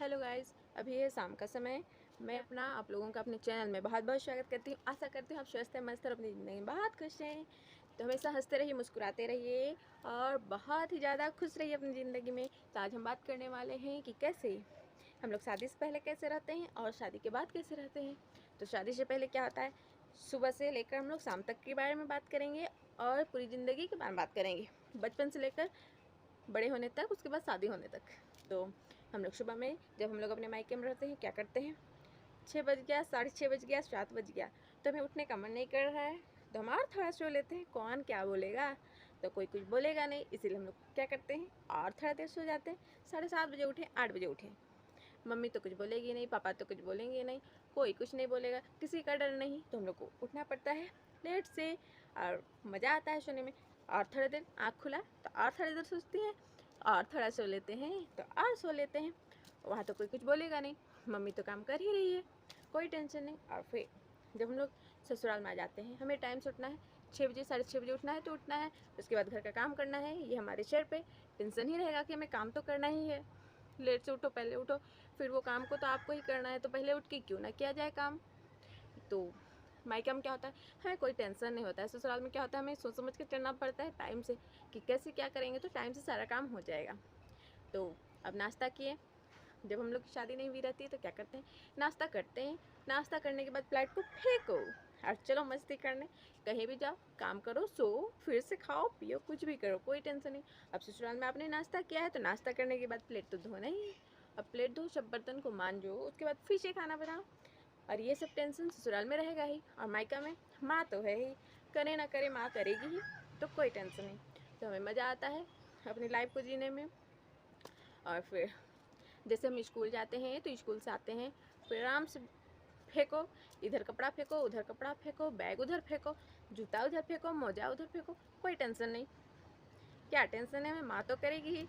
Hello guys, अभी है शाम का समय। मैं अपना आप लोगों का अपने चैनल में बहुत बहुत स्वागत करती हूँ। आशा करती हूँ आप स्वस्थ हैं, मस्त और अपनी ज़िंदगी में बहुत खुश हैं। तो हमेशा हंसते रहिए, मुस्कुराते रहिए और बहुत ही ज़्यादा खुश रहिए अपनी ज़िंदगी में। तो आज हम बात करने वाले हैं कि कैसे हम लोग शादी से पहले कैसे रहते हैं और शादी के बाद कैसे रहते हैं। तो शादी से पहले क्या होता है, सुबह से लेकर हम लोग शाम तक के बारे में बात करेंगे और पूरी ज़िंदगी के बारे में बात करेंगे, बचपन से लेकर बड़े होने तक, उसके बाद शादी होने तक। तो हम लोग सुबह में जब हम लोग अपने मायके में रहते हैं क्या करते हैं, 6 बज गया, 6:30 बज गया, 7 बज गया, तो हमें उठने का मन नहीं कर रहा है, तो हम और थोड़ा सो लेते हैं। कौन क्या बोलेगा, तो कोई कुछ बोलेगा नहीं, इसीलिए हम लोग क्या करते हैं और थोड़ा देर सो जाते हैं। 7:30 बजे उठे, 8 बजे उठे, मम्मी तो कुछ बोलेगी नहीं, पापा तो कुछ बोलेंगे नहीं, कोई कुछ नहीं बोलेगा, किसी का डर नहीं, तो हम लोग को उठना पड़ता है लेट से और मज़ा आता है सोने में। और थोड़ी देर आँख खुला तो और थोड़ी देर सोचती हैं और थोड़ा सो लेते हैं, तो और सो लेते हैं। वहाँ तो कोई कुछ बोलेगा नहीं, मम्मी तो काम कर ही रही है, कोई टेंशन नहीं। और फिर जब हम लोग ससुराल में आ जाते हैं, हमें टाइम से उठना है, 6 बजे 6:30 बजे उठना है तो उठना है। उसके बाद घर का काम करना है, ये हमारे सिर पे टेंशन ही रहेगा कि हमें काम तो करना ही है। लेट से उठो, पहले उठो, फिर वो काम को तो आपको ही करना है, तो पहले उठ के क्यों ना किया जाए काम। तो मायके में क्या होता है, हमें कोई टेंशन नहीं होता है। ससुराल में क्या होता है, हमें सोच समझ के चलना पड़ता है टाइम से कि कैसे क्या करेंगे, तो टाइम से सारा काम हो जाएगा। तो अब नाश्ता किए, जब हम लोग की शादी नहीं हुई रहती है तो क्या करते हैं, नाश्ता करते हैं। नाश्ता करने के बाद प्लेट को फेंको और चलो मस्ती करने, कहीं भी जाओ, काम करो, सो, फिर से खाओ पियो, कुछ भी करो, कोई टेंशन नहीं। अब ससुराल में आपने नाश्ता किया है तो नाश्ता करने के बाद प्लेट तो धोना ही है। अब प्लेट धो, सब बर्तन को मांजो, उसके बाद फिर से खाना बनाओ। और ये सब टेंशन ससुराल में रहेगा ही, और मायका में माँ तो है ही, करे ना करे माँ करेगी ही, तो कोई टेंशन नहीं। तो हमें मज़ा आता है अपनी लाइफ को जीने में। और फिर जैसे हम स्कूल जाते हैं तो स्कूल से आते हैं, फिर आराम से फेंको, इधर कपड़ा फेंको, उधर कपड़ा फेंको, बैग उधर फेंको, जूता उधर फेंको, मोजा उधर फेंको, कोई टेंशन नहीं। क्या टेंशन है, हमें माँ तो करेगी ही।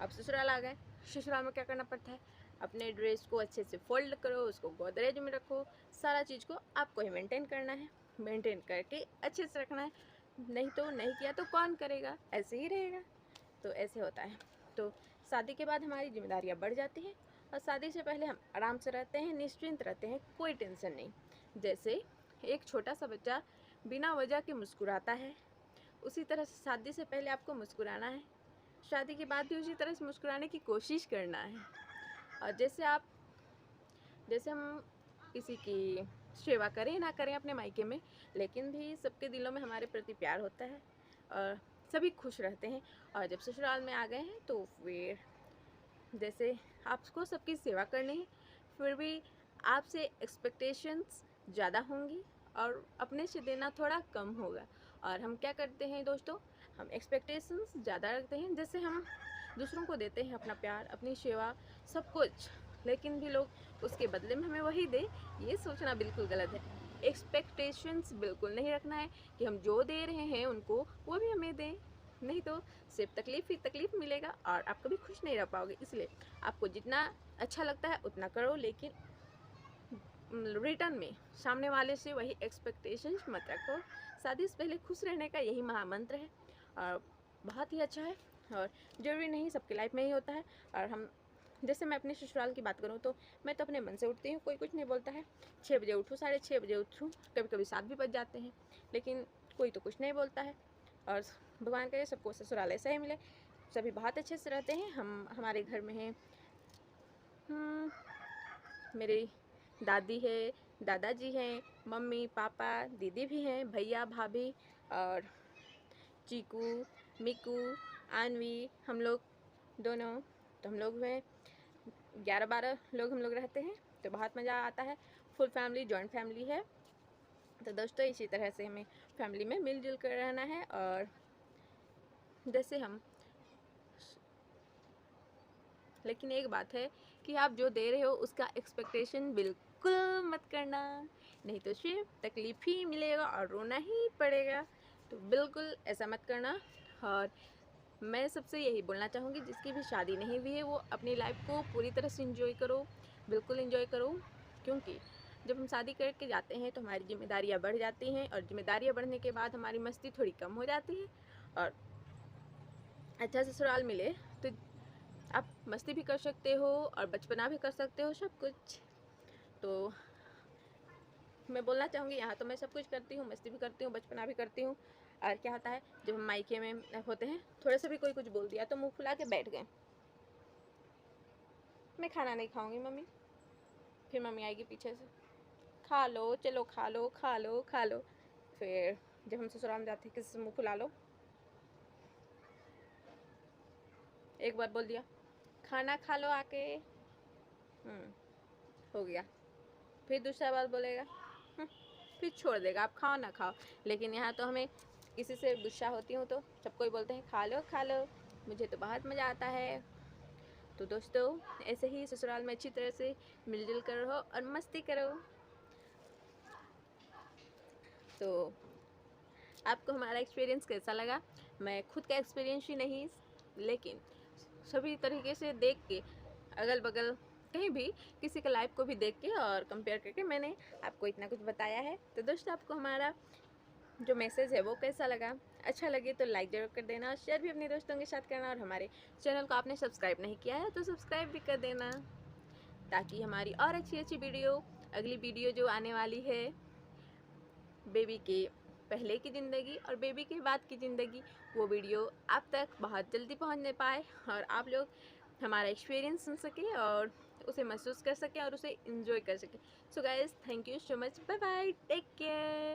अब ससुराल आ गए, ससुराल में क्या करना पड़ता है, अपने ड्रेस को अच्छे से फोल्ड करो, उसको गोदरेज में रखो, सारा चीज़ को आपको ही मेंटेन करना है, मेंटेन करके अच्छे से रखना है। नहीं तो नहीं किया तो कौन करेगा, ऐसे ही रहेगा। तो ऐसे होता है। तो शादी के बाद हमारी जिम्मेदारियाँ बढ़ जाती हैं और शादी से पहले हम आराम से रहते हैं, निश्चिंत रहते हैं, कोई टेंशन नहीं। जैसे एक छोटा सा बच्चा बिना वजह के मुस्कुराता है, उसी तरह से शादी से पहले आपको मुस्कुराना है, शादी के बाद भी उसी तरह से मुस्कुराने की कोशिश करना है। और जैसे हम किसी की सेवा करें ना करें अपने मायके में, लेकिन भी सबके दिलों में हमारे प्रति प्यार होता है और सभी खुश रहते हैं। और जब ससुराल में आ गए हैं तो फिर जैसे आपको सबकी सेवा करनी है, फिर भी आपसे एक्सपेक्टेशंस ज़्यादा होंगी और अपने से देना थोड़ा कम होगा। और हम क्या करते हैं दोस्तों, हम एक्सपेक्टेशंस ज़्यादा रखते हैं, जैसे हम दूसरों को देते हैं अपना प्यार, अपनी सेवा, सब कुछ, लेकिन भी लोग उसके बदले में हमें वही दे, ये सोचना बिल्कुल गलत है। एक्सपेक्टेशंस बिल्कुल नहीं रखना है कि हम जो दे रहे हैं उनको वो भी हमें दें, नहीं तो सिर्फ तकलीफ ही तकलीफ मिलेगा और आप कभी खुश नहीं रह पाओगे। इसलिए आपको जितना अच्छा लगता है उतना करो, लेकिन रिटर्न में सामने वाले से वही एक्सपेक्टेशंस मत रखो। शादी से पहले खुश रहने का यही महामंत्र है और बहुत ही अच्छा है, और ज़रूरी नहीं सबकी लाइफ में ही होता है। और हम जैसे मैं अपने ससुराल की बात करूँ तो मैं तो अपने मन से उठती हूँ, कोई कुछ नहीं बोलता है। 6 बजे उठूँ, 6:30 बजे उठूँ, कभी कभी 7 भी बज जाते हैं, लेकिन कोई तो कुछ नहीं बोलता है। और भगवान करे सबको ससुराल ऐसा ही मिले, सभी बहुत अच्छे से रहते हैं। हमारे घर में हैं मेरी दादी है, दादाजी हैं, मम्मी पापा, दीदी भी हैं, भैया भाभी और चीकू, मिकू, आनवी, हम लोग दोनों। तो हम लोग में 11-12 लोग हम लोग रहते हैं, तो बहुत मज़ा आता है। फुल फैमिली, जॉइंट फैमिली है। तो दोस्तों इसी तरह से हमें फैमिली में मिलजुल कर रहना है। और जैसे हम, लेकिन एक बात है कि आप जो दे रहे हो उसका एक्सपेक्टेशन बिल्कुल मत करना, नहीं तो सिर्फ तकलीफ ही मिलेगा और रोना ही पड़ेगा। तो बिल्कुल ऐसा मत करना। और मैं सबसे यही बोलना चाहूँगी, जिसकी भी शादी नहीं हुई है वो अपनी लाइफ को पूरी तरह से इंजॉय करो, बिल्कुल इंजॉय करो। क्योंकि जब हम शादी करके जाते हैं तो हमारी जिम्मेदारियाँ बढ़ जाती हैं, और जिम्मेदारियाँ बढ़ने के बाद हमारी मस्ती थोड़ी कम हो जाती है। और अच्छा ससुराल मिले तो आप मस्ती भी कर सकते हो और बचपना भी कर सकते हो, सब कुछ। तो मैं बोलना चाहूँगी, यहाँ तो मैं सब कुछ करती हूँ, मस्ती भी करती हूँ, बचपना भी करती हूँ। और क्या होता है, जब हम मायके में होते हैं, थोड़ा सा भी कोई कुछ बोल दिया तो मुँह फुला के बैठ गए, मैं खाना नहीं खाऊंगी मम्मी। फिर मम्मी आएगी पीछे से, खा लो, चलो खा लो, खा लो, खा लो। फिर जब हम ससुराल में जाते हैं, किसी से मुँह फुला लो, एक बार बोल दिया खाना खा लो आके, हो गया। फिर दूसरा बार बोलेगा, फिर छोड़ देगा, आप खाओ ना खाओ। लेकिन यहाँ तो हमें किसी से गुस्सा होती हूँ तो सब कोई बोलते हैं खा लो खा लो, मुझे तो बहुत मज़ा आता है। तो दोस्तों, ऐसे ही ससुराल में अच्छी तरह से मिलजुल कर रहो और मस्ती करो। तो आपको हमारा एक्सपीरियंस कैसा लगा? मैं खुद का एक्सपीरियंस ही नहीं, लेकिन सभी तरीके से देख के, अगल बगल कहीं भी किसी का लाइफ को भी देख के और कंपेयर करके मैंने आपको इतना कुछ बताया है। तो दोस्तों, आपको हमारा जो मैसेज है वो कैसा लगा? अच्छा लगे तो लाइक ज़रूर कर देना और शेयर भी अपने दोस्तों के साथ करना। और हमारे चैनल को आपने सब्सक्राइब नहीं किया है तो सब्सक्राइब भी कर देना, ताकि हमारी और अच्छी अच्छी वीडियो, अगली वीडियो जो आने वाली है बेबी के पहले की ज़िंदगी और बेबी के बाद की ज़िंदगी, वो वीडियो आप तक बहुत जल्दी पहुंचने पाए और आप लोग हमारा एक्सपीरियंस सुन सके और उसे महसूस कर सकें और उसे इंजॉय कर सकें। So guys, thank you so much, bye bye, take care.